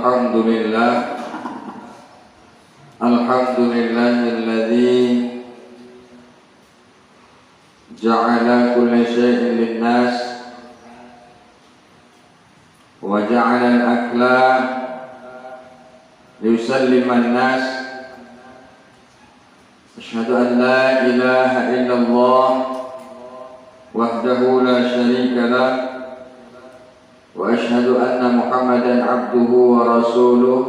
Alhamdulillahilladzi ja'ala kulla syai'in linnas wa ja'ala al-akla liyusallima an-nas. Asyhadu an la ilaha illallah wahdahu la syarika lah wa asyhadu anna Muhammadan abduhu wa rasuluh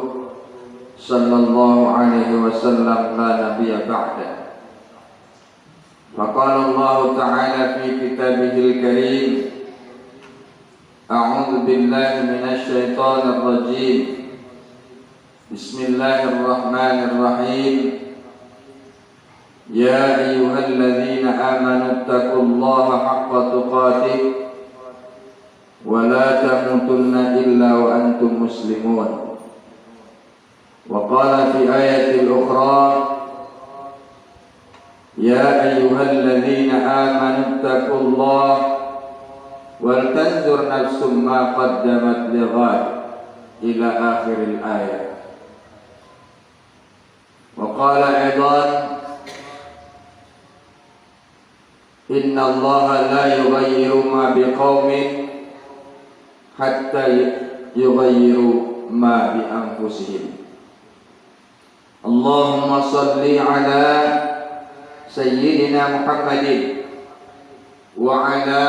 sallallahu alaihi wasallam la nabiyya ba'da. Faqala Allah ta'ala fi kitabihil karim, a'udzu billahi minasy syaithanir rajim. Bismillahirrahmanirrahim. Ya ayyuhalladzina amanu taqullaha haqqa tuqatih wa la tamutunna illa wa antum muslimun. Wa qala fi ayatil ukhra, ya ayyuhalladzina amanu taqullaha wal tanzur nafsum ma qaddamat lighad, ila akhiril ayat. Wa qala aidan, inna Allaha la yughayyiru ma biqaumin hatta yughayyiru ma bi anfusihim. Allahumma salli ala sayyidina Muhammadin wa ala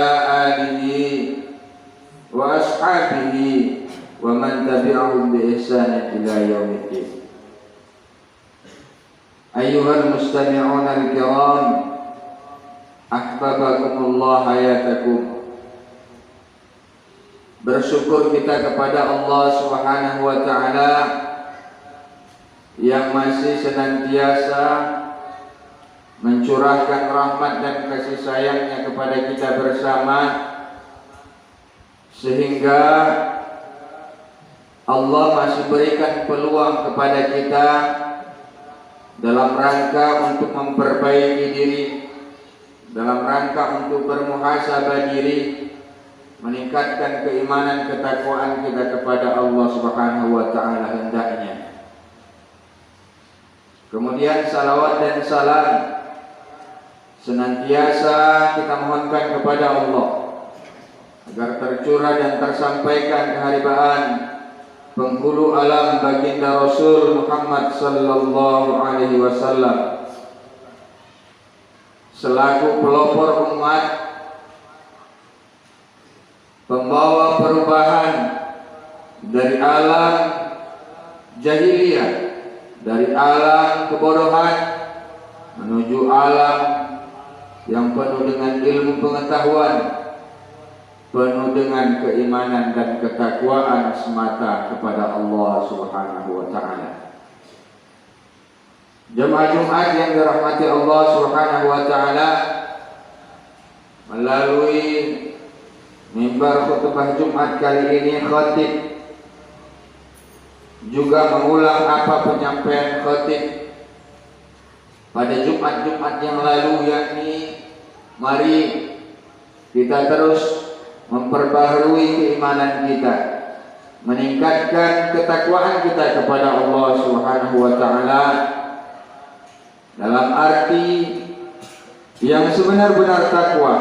alihi wa ashabihi wa man tabi'ahum bi ihsanin ila yaumiddin. Ayyuhal mustami'una al-kiram, ahbabakumullah hayatakum. Bersyukur kita kepada Allah Subhanahu wa ta'ala yang masih senantiasa mencurahkan rahmat dan kasih sayangnya kepada kita bersama, sehingga Allah masih berikan peluang kepada kita dalam rangka untuk memperbaiki diri, dalam rangka untuk bermuhasabah diri, meningkatkan keimanan ketakwaan kita kepada Allah Subhanahu wa ta'ala hendaknya. Kemudian salawat dan salam senantiasa kita mohonkan kepada Allah agar tercurah dan tersampaikan keharibaan penghulu alam baginda Rasul Muhammad sallallahu alaihi wasallam selaku pelopor umat, pembawa perubahan dari alam jahiliyah, dari alam kebodohan menuju alam yang penuh dengan ilmu pengetahuan, penuh dengan keimanan dan ketakwaan semata kepada Allah Subhanahu wa ta'ala. Jemaah Jumat yang dirahmati Allah Subhanahu wa ta'ala, melalui mimbar khutbah Jumat kali ini khatib juga mengulang apa penyampaian khatib pada Jumat-Jumat yang lalu, yakni mari kita terus memperbaharui keimanan kita, meningkatkan ketakwaan kita kepada Allah Subhanahu wa ta'ala dalam arti yang sebenar-benar takwa.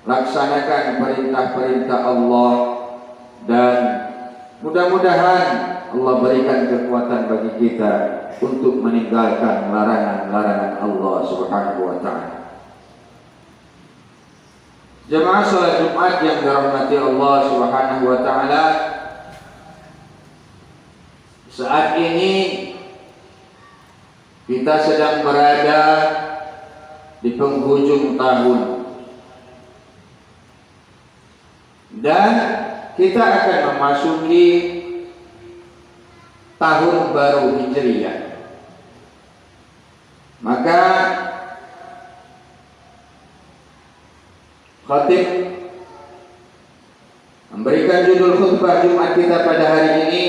Laksanakan perintah-perintah Allah dan mudah-mudahan Allah berikan kekuatan bagi kita untuk meninggalkan larangan-larangan Allah Subhanahu wa ta'ala. Jemaah salat Jumat yang dirahmati Allah Subhanahu wa ta'ala, saat ini kita sedang berada di penghujung tahun dan kita akan memasuki tahun baru Hijriah. Maka khatib memberikan judul khutbah Jumat kita pada hari ini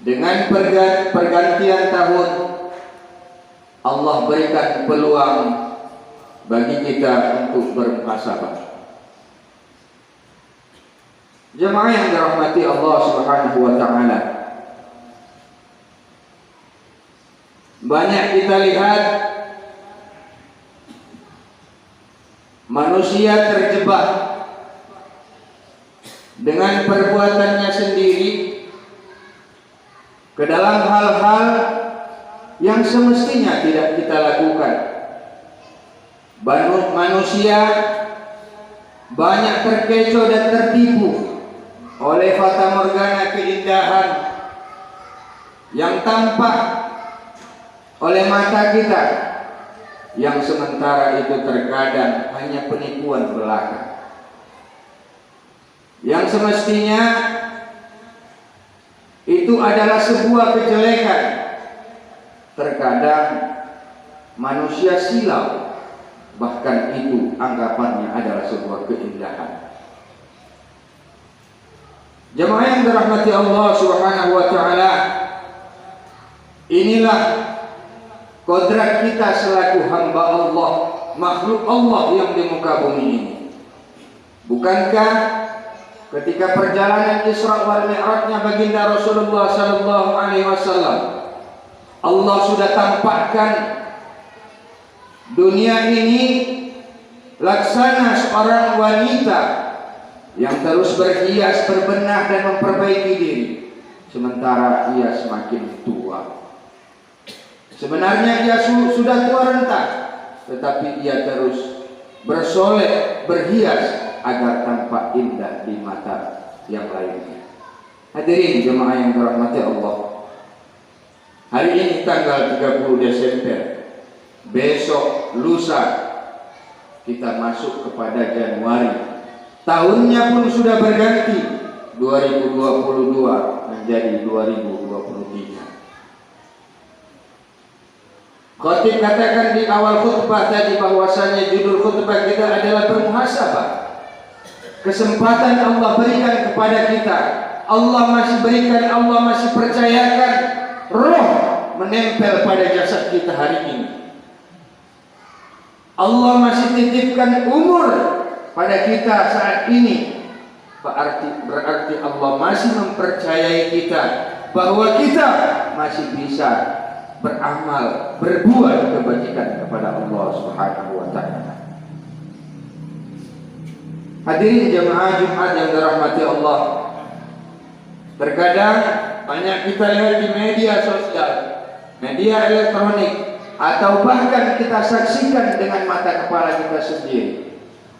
dengan pergantian tahun. Allah berikan peluang bagi kita untuk bermuhasabah. Jemaah yang dirahmati Allah Subhanahu wa taala, banyak kita lihat manusia terjebak dengan perbuatannya sendiri ke dalam hal-hal yang semestinya tidak kita lakukan. Manusia banyak terkecoh dan tertipu oleh fata morgana keindahan yang tampak oleh mata kita, yang sementara itu terkadang hanya penipuan belaka. Yang semestinya itu adalah sebuah kejelekan, terkadang manusia silau, bahkan itu anggapannya adalah sebuah keindahan. Jemaah yang dirahmati Allah Subhanahu wa taala, inilah kodrat kita selaku hamba Allah, makhluk Allah yang di muka bumi ini. Bukankah ketika perjalanan Isra wal Mi'rajnya baginda Rasulullah sallallahu alaihi wasallam, Allah sudah tampakkan dunia ini laksana seorang wanita yang terus berhias, berbenah dan memperbaiki diri, sementara ia semakin tua. Sebenarnya ia sudah tua renta, tetapi ia terus bersolek, berhias agar tampak indah di mata yang lainnya. Hadirin jemaah yang dirahmati Allah, hari ini tanggal 30 Desember, besok lusa kita masuk kepada Januari. Tahunnya pun sudah berganti, 2022 menjadi 2023. Khatib katakan di awal khutbah tadi bahwasanya judul khutbah kita adalah bermuhasabah. Kesempatan Allah berikan kepada kita, Allah masih berikan, Allah masih percayakan roh menempel pada jasad kita hari ini. Allah masih titipkan umur pada kita saat ini. Berarti Allah masih mempercayai kita bahwa kita masih bisa beramal, berbuat kebajikan kepada Allah Subhanahu wa taala. Hadirin jemaah Jumat yang dirahmati Allah, terkadang banyak kita lihat di media sosial, media elektronik, atau bahkan kita saksikan dengan mata kepala kita sendiri.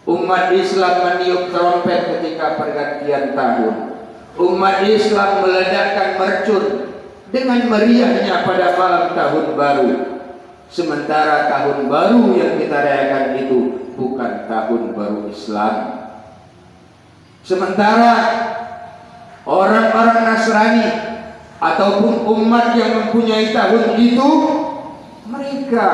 Umat Islam meniup trompet ketika pergantian tahun. Umat Islam meledakkan mercun dengan meriahnya pada malam tahun baru. Sementara tahun baru yang kita rayakan itu bukan tahun baru Islam. Sementara orang-orang Nasrani ataupun umat yang mempunyai tahun itu, mereka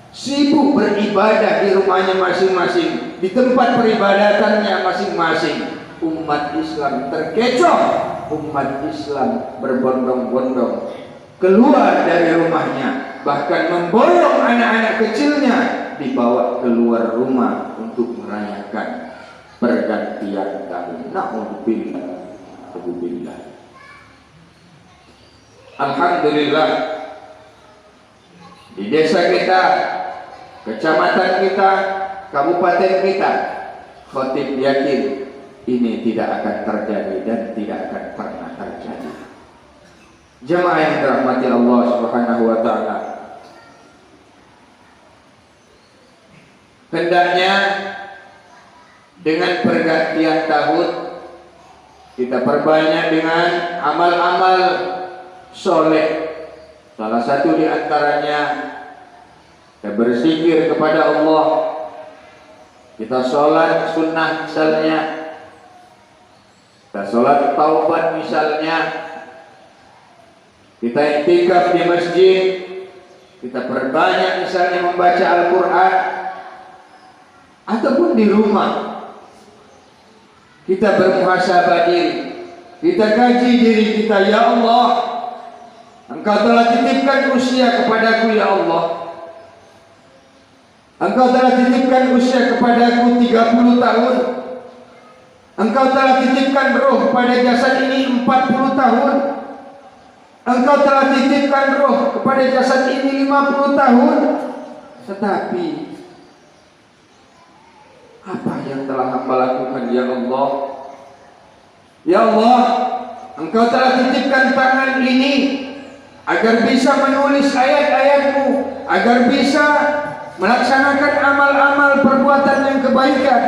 sibuk beribadah di rumahnya masing-masing, di tempat peribadatannya masing-masing. Umat Islam terkecoh, umat Islam berbondong-bondong keluar dari rumahnya, bahkan memboyong anak-anak kecilnya dibawa keluar rumah untuk merayakan pergantian tahun. Na'udzubillah. Alhamdulillah, di desa kita, kecamatan kita, kabupaten kita, khatib yakin ini tidak akan terjadi dan tidak akan pernah terjadi. Jemaah yang dirahmati Allah Subhanahu wa taala, hendaknya dengan pergantian tahun kita perbanyak dengan amal-amal soleh. Salah satu di antaranya kita berzikir kepada Allah, kita sholat sunnah misalnya, kita sholat taubat misalnya, kita iktikaf di masjid, kita perbanyak misalnya membaca Al-Quran, ataupun di rumah kita bermuhasabah diri, kita kaji diri kita. Ya Allah, Engkau telah titipkan usia kepadaku, ya Allah. Engkau telah titipkan usia kepadaku 30 tahun. Engkau telah titipkan roh pada jasad ini 40 tahun. Engkau telah titipkan roh kepada jasad ini 50 tahun. Tetapi apa yang telah hamba lakukan ya Allah? Ya Allah, Engkau telah titipkan tangan ini agar bisa menulis ayat-ayat-Mu, agar bisa melaksanakan amal-amal perbuatan yang kebaikan.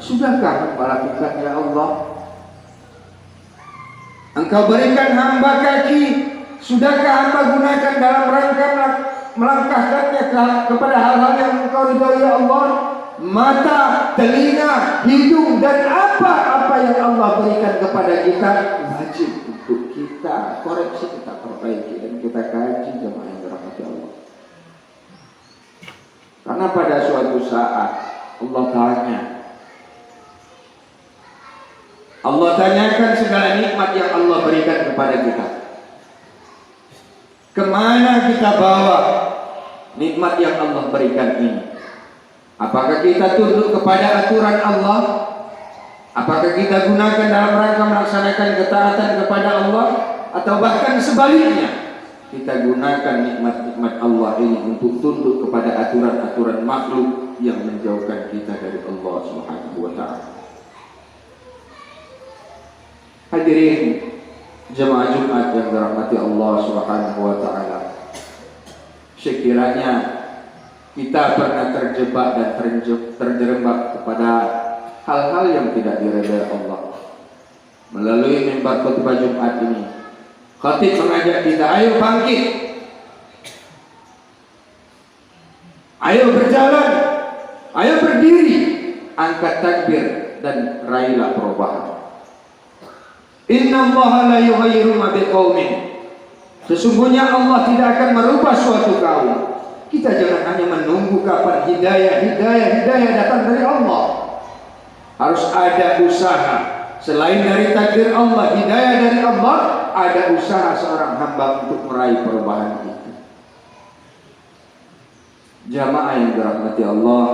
Sudahkah hamba lakukan ya Allah? Engkau berikan hamba kaki, sudahkah hamba gunakan dalam rangka melangkahkannya kepada hal-hal yang Engkau ridhoi ya Allah? Mata, telinga, hidung, dan apa-apa yang Allah berikan kepada kita wajib untuk kita koreksi, kita perbaiki, dan kita kaji jemaah yang dirahmati Allah. Karena pada suatu saat Allah tanyakan segala nikmat yang Allah berikan kepada kita. Kemana kita bawa nikmat yang Allah berikan ini? Apakah kita tunduk kepada aturan Allah? Apakah kita gunakan dalam rangka melaksanakan ketaatan kepada Allah? Atau bahkan sebaliknya, kita gunakan nikmat-nikmat Allah ini untuk tunduk kepada aturan-aturan makhluk yang menjauhkan kita dari Allah Subhanahu wa ta'ala. Hadirin jemaah Jumat yang dirahmati Allah Subhanahu wa ta'ala, sekiranya kita pernah terjebak dan terjerembab kepada hal-hal yang tidak diridhai Allah, melalui mimbar khutbah Jumat ini, khatib mengajak kita, ayo bangkit, ayo berjalan, ayo berdiri, angkat takbir dan raihlah perubahan. Inna Allah la yughayyiru ma biqaumin. Sesungguhnya Allah tidak akan merubah suatu kaum. Kita jangan hanya menunggu kapan hidayah datang dari Allah. Harus ada usaha. Selain dari takdir Allah, hidayah dari Allah, ada usaha seorang hamba untuk meraih perubahan itu. Jamaah yang dirahmati Allah,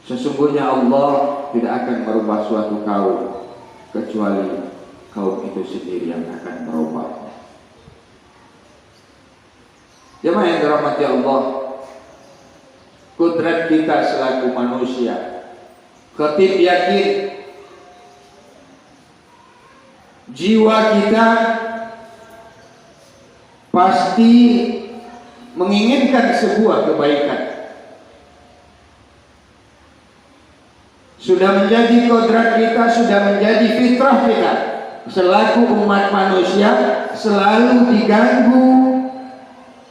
sesungguhnya Allah tidak akan merubah suatu kaum kecuali kaum itu sendiri yang akan merubah. Jemaah yang dirahmati Allah, kudrat kita selaku manusia, khatib yakin jiwa kita pasti menginginkan sebuah kebaikan. Sudah menjadi kodrat kita, sudah menjadi fitrah kita selaku umat manusia, selalu diganggu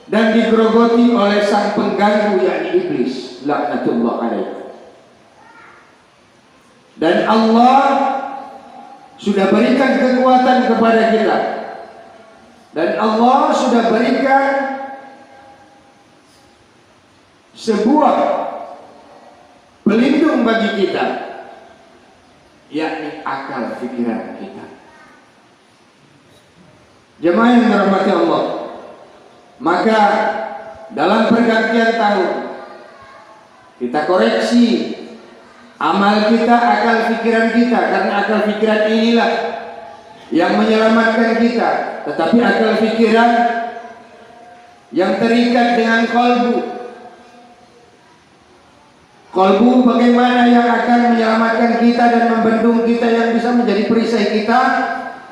dan digerogoti oleh sang pengganggu, yakni iblis, laknatullah alaih. Dan Allah sudah berikan kekuatan kepada kita, dan Allah sudah berikan sebuah pelindung bagi kita, yakni akal pikiran kita. Jemaah yang dirahmati Allah, maka dalam pergantian tahun kita koreksi amal kita, akal pikiran kita, karena akal pikiran inilah yang menyelamatkan kita. Tetapi akal pikiran yang terikat dengan kolbu bagaimana yang akan menyelamatkan kita dan membendung kita, yang bisa menjadi perisai kita?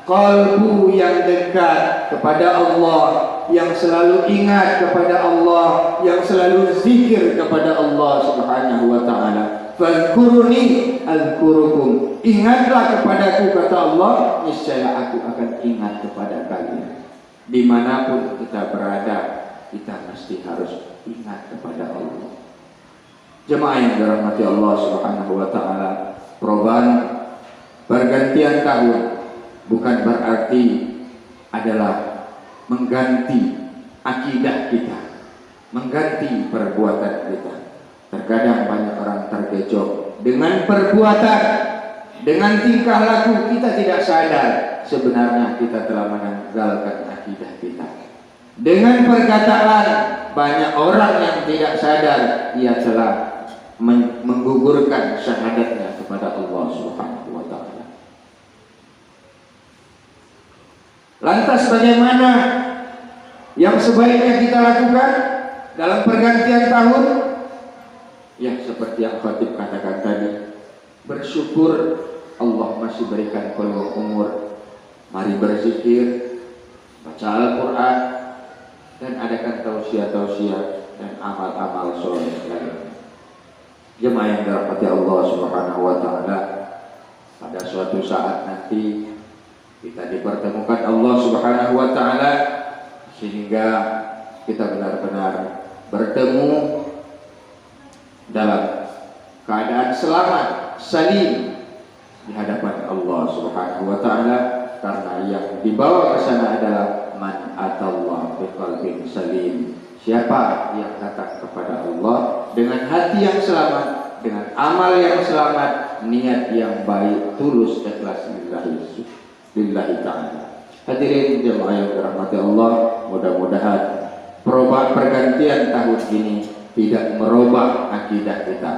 Kolbu yang dekat kepada Allah, yang selalu ingat kepada Allah, yang selalu zikir kepada Allah Subhanahu wa ta'ala. Fadhkuruni azkurukum. Ingatlah kepadaku, kata Allah, niscaya aku akan ingat kepada kalian. Dimanapun kita berada, kita mesti harus ingat kepada Allah. Jemaah yang dirahmati Allah Subhanahu wa ta'ala, perubahan pergantian tahun bukan berarti adalah mengganti akidah kita, mengganti perbuatan kita. Terkadang banyak orang tergejok dengan perbuatan, dengan tingkah laku kita tidak sadar sebenarnya kita telah menanggalkan akidah kita. Dengan perkataan, banyak orang yang tidak sadar ia telah menggugurkan syahadatnya kepada Allah Subhanahu wa taala. Lantas bagaimana yang sebaiknya kita lakukan dalam pergantian tahun? Ya, seperti yang khatib katakan tadi, bersyukur Allah masih berikan peluang umur. Mari berzikir, baca Al-Quran, dan adakan tausiah-tausiah dan amal-amal soleh lainnya. Jemaah yang dirahmati Allah Subhanahu wa taala, pada suatu saat nanti kita dipertemukan Allah Subhanahu wa taala sehingga kita benar-benar bertemu dalam keadaan selamat, salim di hadapan Allah Subhanahu wa taala, karena yang dibawa ke sana adalah man atallah biqalbin salim. Siapa yang datang kepada Allah dengan hati yang selamat, dengan amal yang selamat, niat yang baik, tulus, ikhlas lillahi ta'ala. Hadirin jemaah yang dirahmati Allah, mudah-mudahan perubahan pergantian tahun ini tidak merubah akidah kita,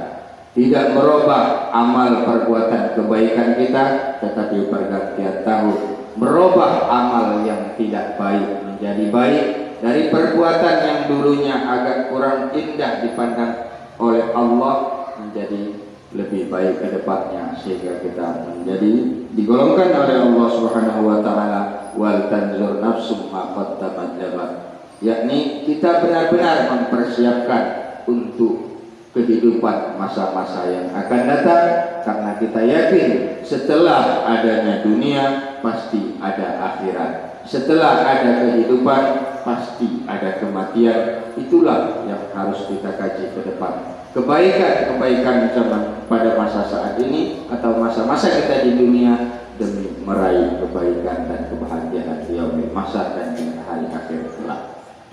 tidak merubah amal perbuatan kebaikan kita, tetapi pergantian tahun merubah amal yang tidak baik menjadi baik, dari perbuatan yang dulunya agak kurang indah dipandang oleh Allah menjadi lebih baik ke depannya, sehingga kita menjadi digolongkan oleh Allah Subhanahu wa taala wal tanzur nafsum ma qaddamat lighad, yakni kita benar-benar mempersiapkan untuk kehidupan masa-masa yang akan datang, karena kita yakin setelah adanya dunia pasti ada akhirat, setelah ada kehidupan pasti ada kematian. Itulah yang harus kita kaji ke depan. Kebaikan-kebaikan zaman pada masa saat ini atau masa-masa kita di dunia demi meraih kebaikan dan kebahagiaan di yaumil mahsyar dan di hari akhir kelak.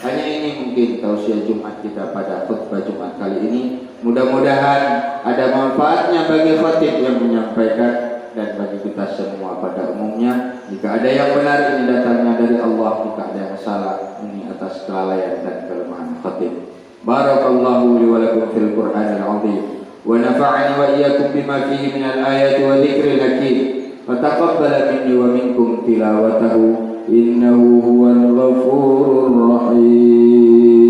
Hanya ini mungkin tausiah Jumat kita pada khutbah Jumat kali ini. Mudah-mudahan ada manfaatnya bagi khatib yang menyampaikan dan bagi kita semua pada umumnya. Jika ada yang benar, ini datangnya dari Allah. Jika ada yang salah, ini atas kelalaian dan kelemahan khatib. Barakallahu li wa lakum fil Qur'anil 'azim wa nafa'ani wa iyyakum bima fihi minal ayati wa dzikril hakim. Wa taqabbala minni wa minkum tilawatahu innahu huwal ghafurur rahim.